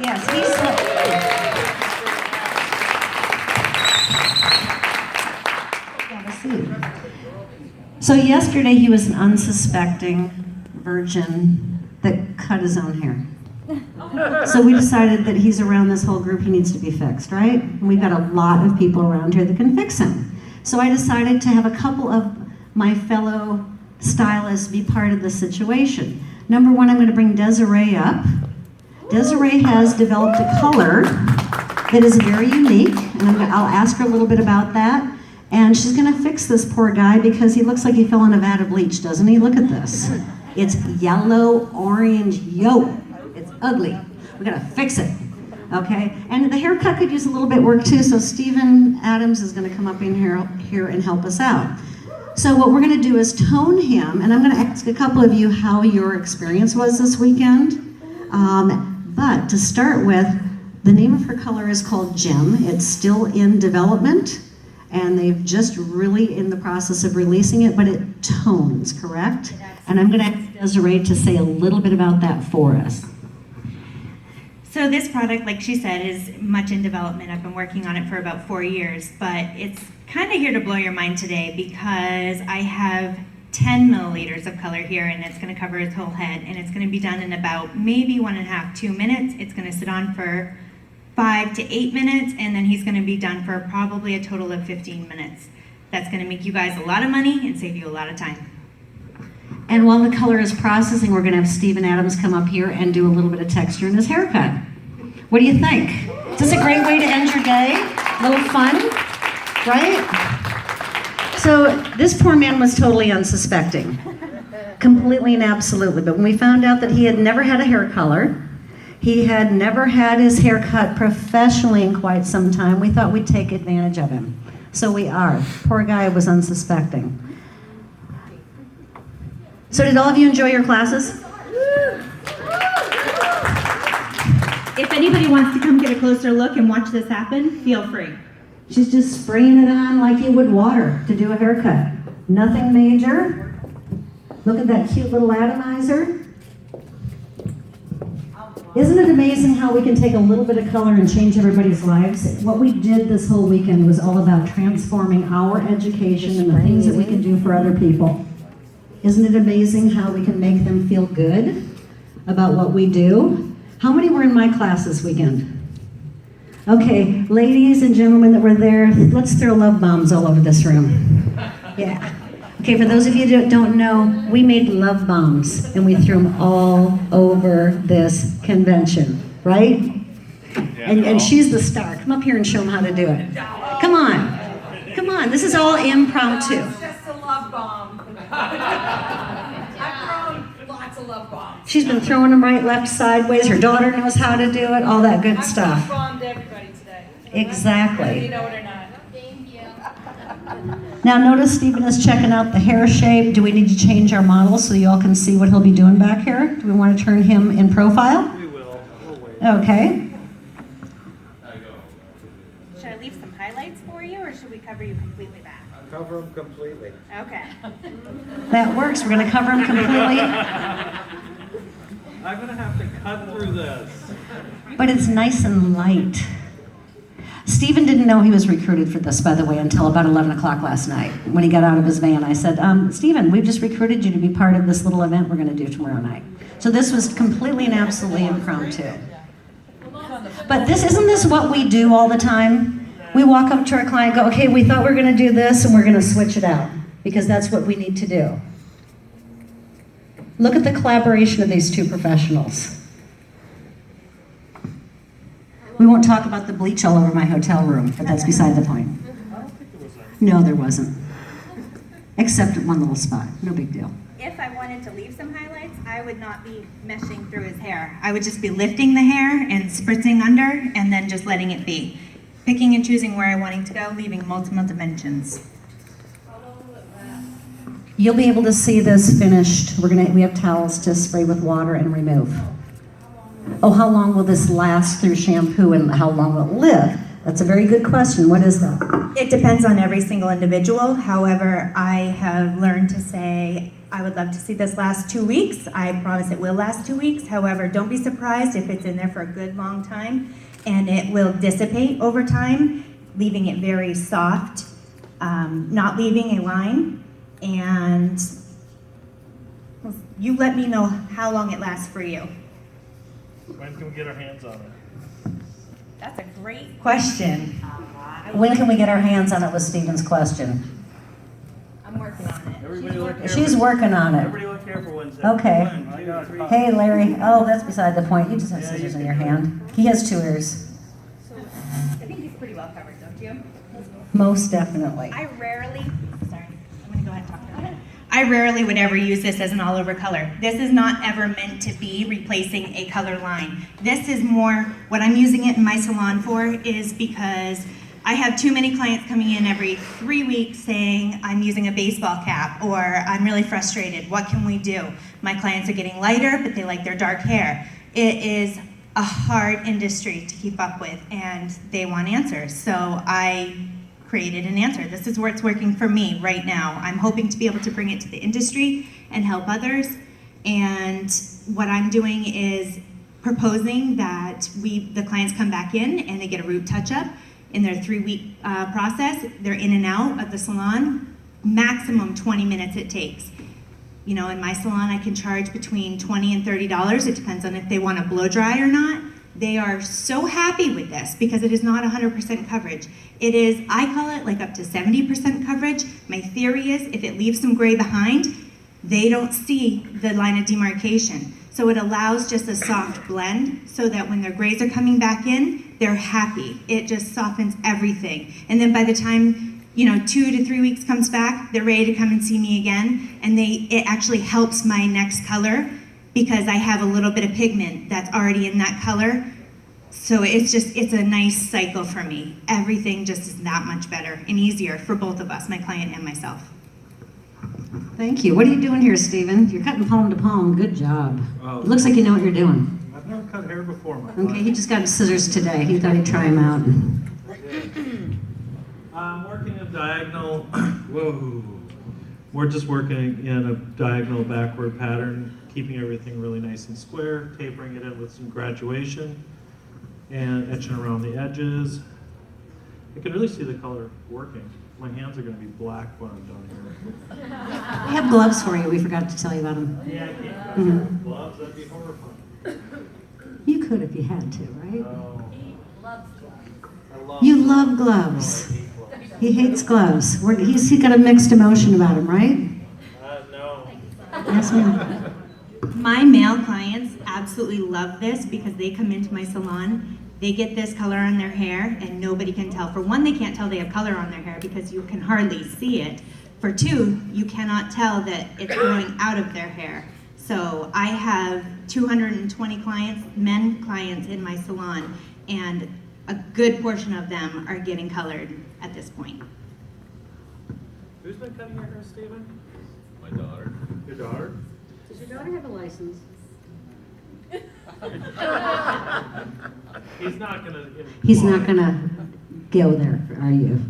Yes, have a seat. So yesterday he was an unsuspecting virgin that cut his own hair. So we decided that he's around this whole group, he needs to be fixed, right? And we've got a lot of people around here that can fix him. So I decided to have a couple of my fellow stylists be part of the situation. Number one, I'm going to bring Desiree up. Desiree has developed a color that is very unique, and I'll ask her a little bit about that. And she's going to fix this poor guy because he looks like he fell in a vat of bleach, doesn't he? Look at this. It's yellow, orange, yolk. It's ugly. We got to fix it. Okay? And the haircut could use a little bit work too, so Stephen Adams is going to come up in here and help us out. So what we're going to do is tone him, and I'm going to ask a couple of you how your experience was this weekend. But to start with, the name of her color is called Gem. It's still in development, and they've just really in the process of releasing it, but it tones, correct? And I'm going to ask Desiree to say a little bit about that for us. So this product, like she said, is much in development. I've been working on it for about 4 years, but it's kind of here to blow your mind today because I have 10 milliliters of color here, and it's going to cover his whole head, and it's going to be done in about maybe 1.5 to 2 minutes. It's going to sit on for 5 to 8 minutes, and then he's going to be done for probably a total of 15 minutes. That's going to make you guys a lot of money and save you a lot of time. And while the color is processing, we're going to have Stephen Adams come up here and do a little bit of texture in his haircut. What do you think? Is this a great way to end your day? A little fun, right? So this poor man was totally unsuspecting, completely and absolutely. But when we found out that he had never had a hair color, he had never had his hair cut professionally in quite some time, we thought we'd take advantage of him. So we are. Poor guy was unsuspecting. So did all of you enjoy your classes? If anybody wants to come get a closer look and watch this happen, feel free. She's just spraying it on like you would water to do a haircut. Nothing major. Look at that cute little atomizer. Isn't it amazing how we can take a little bit of color and change everybody's lives? What we did this whole weekend was all about transforming our education and the things that we can do for other people. Isn't it amazing how we can make them feel good about what we do? How many were in my class this weekend? Okay, ladies and gentlemen that were there, let's throw love bombs all over this room. Yeah. Okay, for those of you that don't know, we made love bombs and we threw them all over this convention, right? And she's the star. Come up here and show them how to do it. Come on. Come on, this is all impromptu. It's just a love bomb. I've thrown lots of love bombs. She's been throwing them right, left, sideways. Her daughter knows how to do it, all that good stuff. I've bombed everybody today. Exactly. Whether you know it or not. Thank you. Now notice Stephen is checking out the hair shape. Do we need to change our model so you all can see what he'll be doing back here? Do we want to turn him in profile? We will. We'll wait. Okay. Should I leave some highlights for you, or should we cover you completely back? Cover them completely. Okay. That works. We're going to cover him completely. I'm gonna have to cut through this. But it's nice and light. Stephen didn't know he was recruited for this, by the way, until about 11 o'clock last night. When he got out of his van, I said, Stephen, we've just recruited you to be part of this little event we're going to do tomorrow night. So this was completely and absolutely impromptu. But isn't this what we do all the time? We walk up to our client and go, okay, we thought we were going to do this and we're going to switch it out because that's what we need to do. Look at the collaboration of these two professionals. We won't talk about the bleach all over my hotel room, but that's beside the point. No, there wasn't. Except at one little spot. No big deal. If I wanted to leave some highlights, I would not be meshing through his hair. I would just be lifting the hair and spritzing under and then just letting it be. Picking and choosing where I wanted to go, leaving multiple dimensions. You'll be able to see this finished. We have towels to spray with water and remove. Oh, how long will this last through shampoo and how long will it live? That's a very good question. What is that? It depends on every single individual. However, I have learned to say I would love to see this last 2 weeks. I promise it will last 2 weeks. However, don't be surprised if it's in there for a good long time, and it will dissipate over time, leaving it very soft, not leaving a line. And you let me know how long it lasts for you. When can we get our hands on it? That's a great question. When can we get our hands on it was Stephen's question. I'm working on it. Everybody look here. She's working on it. Everybody look here for 1 second. Okay. 1, 2, 3. Hey, Larry. Oh, that's beside the point. You just have scissors in your hand. He has 2 ears. I think he's pretty well covered, don't you? Most definitely. I rarely would ever use this as an all-over color. This is not ever meant to be replacing a color line. This is more, what I'm using it in my salon for is because I have too many clients coming in every 3 weeks saying, I'm using a baseball cap, or I'm really frustrated, what can we do? My clients are getting lighter, but they like their dark hair. It is a hard industry to keep up with, and they want answers. So I created an answer. This is where it's working for me right now. I'm hoping to be able to bring it to the industry and help others. And what I'm doing is proposing that the clients come back in and they get a root touch-up in their 3-week process. They're in and out of the salon, maximum 20 minutes it takes. You know, in my salon, I can charge between $20 and $30. It depends on if they want to blow dry or not. They are so happy with this because it is not 100% coverage. It is, I call it like up to 70% coverage. My theory is if it leaves some gray behind, they don't see the line of demarcation. So it allows just a soft blend so that when their grays are coming back in, they're happy. It just softens everything. And then by the time, 2 to 3 weeks comes back, they're ready to come and see me again. And it actually helps my next color because I have a little bit of pigment that's already in that color. So it's a nice cycle for me. Everything just is that much better and easier for both of us, my client and myself. Thank you. What are you doing here, Stephen? You're cutting palm to palm. Good job. Oh. It looks like you know what you're doing. I've never cut hair before, my Okay, he just got scissors today. He thought he'd try them out. I'm working a diagonal. Whoa. We're just working in a diagonal backward pattern, keeping everything really nice and square, tapering it in with some graduation, and etching around the edges. I can really see the color working. My hands are going to be black when I'm done here. We have gloves for you. We forgot to tell you about them. Yeah, I can't Mhm. gloves. That'd be horrifying. You could if you had to, right? No. You love gloves. He hates gloves. He's got a mixed emotion about him, right? No. Yes, ma'am. My male clients absolutely love this because they come into my salon, they get this color on their hair and nobody can tell. For one, they can't tell they have color on their hair because you can hardly see it. For two, you cannot tell that it's growing out of their hair. So I have 220 clients, men clients in my salon, and a good portion of them are getting colored at this point. Who's been cutting your hair, Stephen? My daughter. Your daughter? Does your daughter have a license? He's not gonna go there, are you?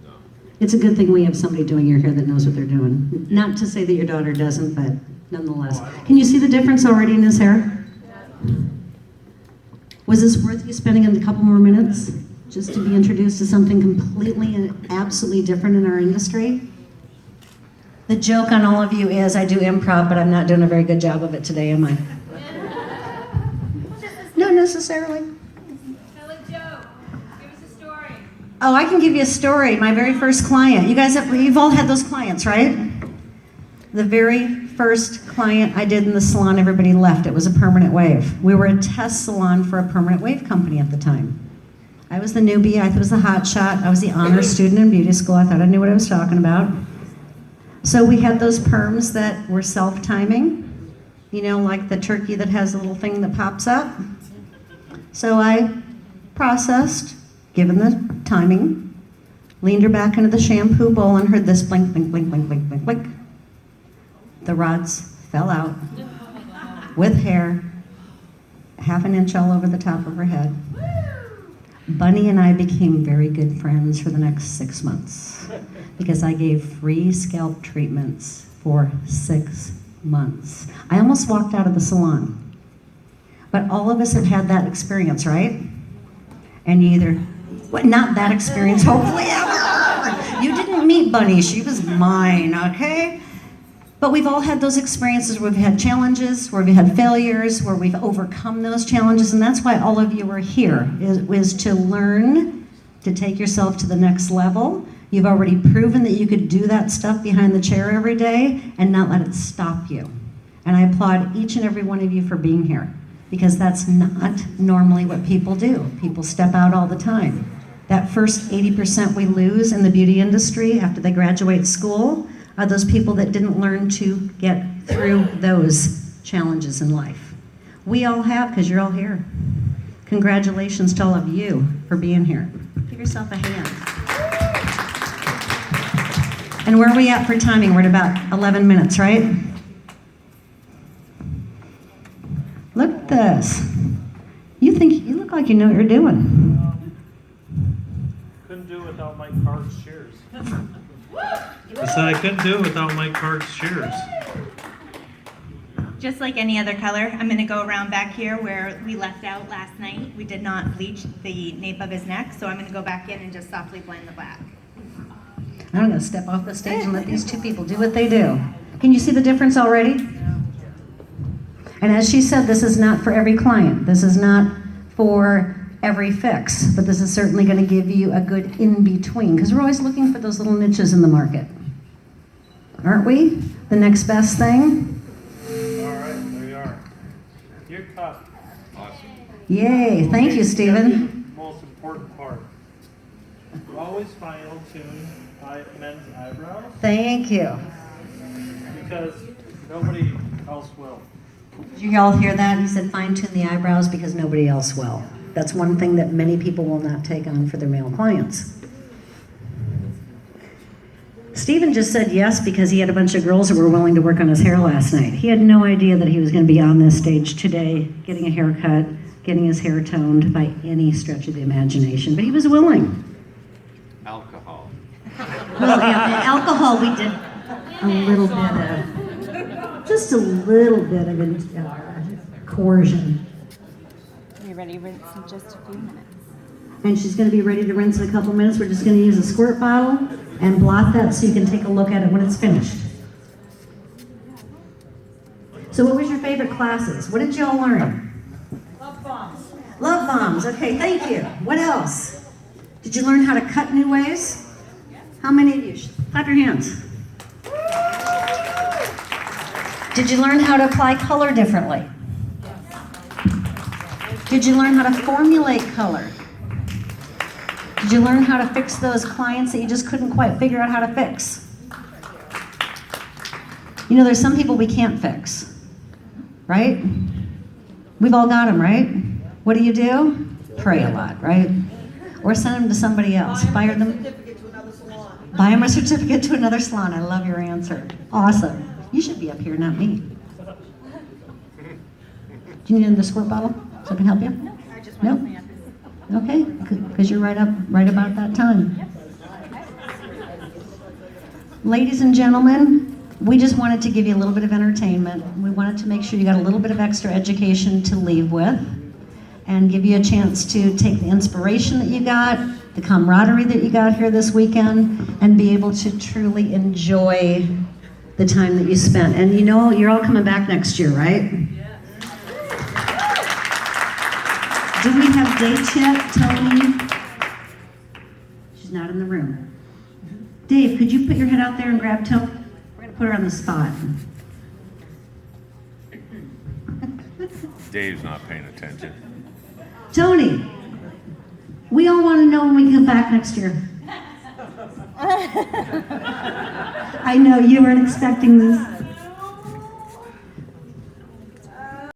No. It's a good thing we have somebody doing your hair that knows what they're doing. Not to say that your daughter doesn't, but nonetheless. Can you see the difference already in his hair? Was this worth you spending a couple more minutes just to be introduced to something completely and absolutely different in our industry? The joke on all of you is I do improv, but I'm not doing a very good job of it today, am I? Not necessarily. Tell a joke. Give us a story. Oh, I can give you a story. My very first client. You've all had those clients, right? The very first client I did in the salon, everybody left. It was a permanent wave. We were a test salon for a permanent wave company at the time. I was the newbie. I was the hot shot. I was the honor student in beauty school. I thought I knew what I was talking about. So we had those perms that were self-timing, like the turkey that has a little thing that pops up. So I processed, given the timing, leaned her back into the shampoo bowl and heard this blink, blink, blink, blink, blink, blink, blink. The rods fell out with hair, half an inch all over the top of her head. Bunny and I became very good friends for the next 6 months because I gave free scalp treatments for 6 months. I almost walked out of the salon. But all of us have had that experience, right? And you either, well, not that experience, hopefully ever. You didn't meet Bunny, she was mine, okay? But we've all had those experiences where we've had challenges, where we've had failures, where we've overcome those challenges, and that's why all of you are here, is to learn to take yourself to the next level. You've already proven that you could do that stuff behind the chair every day and not let it stop you. And I applaud each and every one of you for being here, because that's not normally what people do. People step out all the time. That first 80% we lose in the beauty industry after they graduate school are those people that didn't learn to get through those challenges in life. We all have, because you're all here. Congratulations to all of you for being here. Give yourself a hand. And where are we at for timing? We're at about 11 minutes, right? Look at this. You look like you know what you're doing. Couldn't do it without Mike Card's shears. I said I couldn't do it without Mike Card's shears. Just like any other color, I'm gonna go around back here where we left out last night. We did not bleach the nape of his neck, so I'm gonna go back in and just softly blend the black. I'm gonna step off the stage and let these two people do what they do. Can you see the difference already? And as she said, this is not for every client. This is not for every fix, but this is certainly gonna give you a good in-between, because we're always looking for those little niches in the market. Aren't we? The next best thing? All right, there you are. You're cut. Awesome. Yay, thank you, Stephen. The most important part. Always final tune men's eyebrows, Thank you. because nobody else will. Did you all hear that? He said fine tune the eyebrows because nobody else will. That's one thing that many people will not take on for their male clients. Stephen just said yes because he had a bunch of girls who were willing to work on his hair last night. He had no idea that he was going to be on this stage today, getting a haircut, getting his hair toned by any stretch of the imagination, but he was willing. Alcohol. Well, yeah, alcohol we did a little bit of, just a little bit of coercion. You're ready to rinse in just a few minutes. And she's going to be ready to rinse in a couple minutes. We're just going to use a squirt bottle and blot that so you can take a look at it when it's finished. So what was your favorite classes? What did you all learn? Love bombs. Love bombs. Okay, thank you. What else? Did you learn how to cut new ways? How many of you? Clap your hands. Did you learn how to apply color differently? Did you learn how to formulate color? Did you learn how to fix those clients that you just couldn't quite figure out how to fix? You know, there's some people we can't fix, right? We've all got them, right? What do? Pray a lot, right? Or send them to somebody else. Fire them. Buy them a certificate to another salon. I love your answer. Awesome. You should be up here, not me. Do you need another squirt bottle so I can help you? No, I just want No? to clean up this. Okay, because you're right about that time. Ladies and gentlemen, we just wanted to give you a little bit of entertainment. We wanted to make sure you got a little bit of extra education to leave with and give you a chance to take the inspiration that you got, the camaraderie that you got here this weekend, and be able to truly enjoy the time that you spent. And you know, you're all coming back next year, right? Do we have dates yet, Tony? She's not in the room. Dave, could you put your head out there and grab Tony? We're gonna put her on the spot. Dave's not paying attention. Tony, we all want to know when we come back next year. I know you weren't expecting this.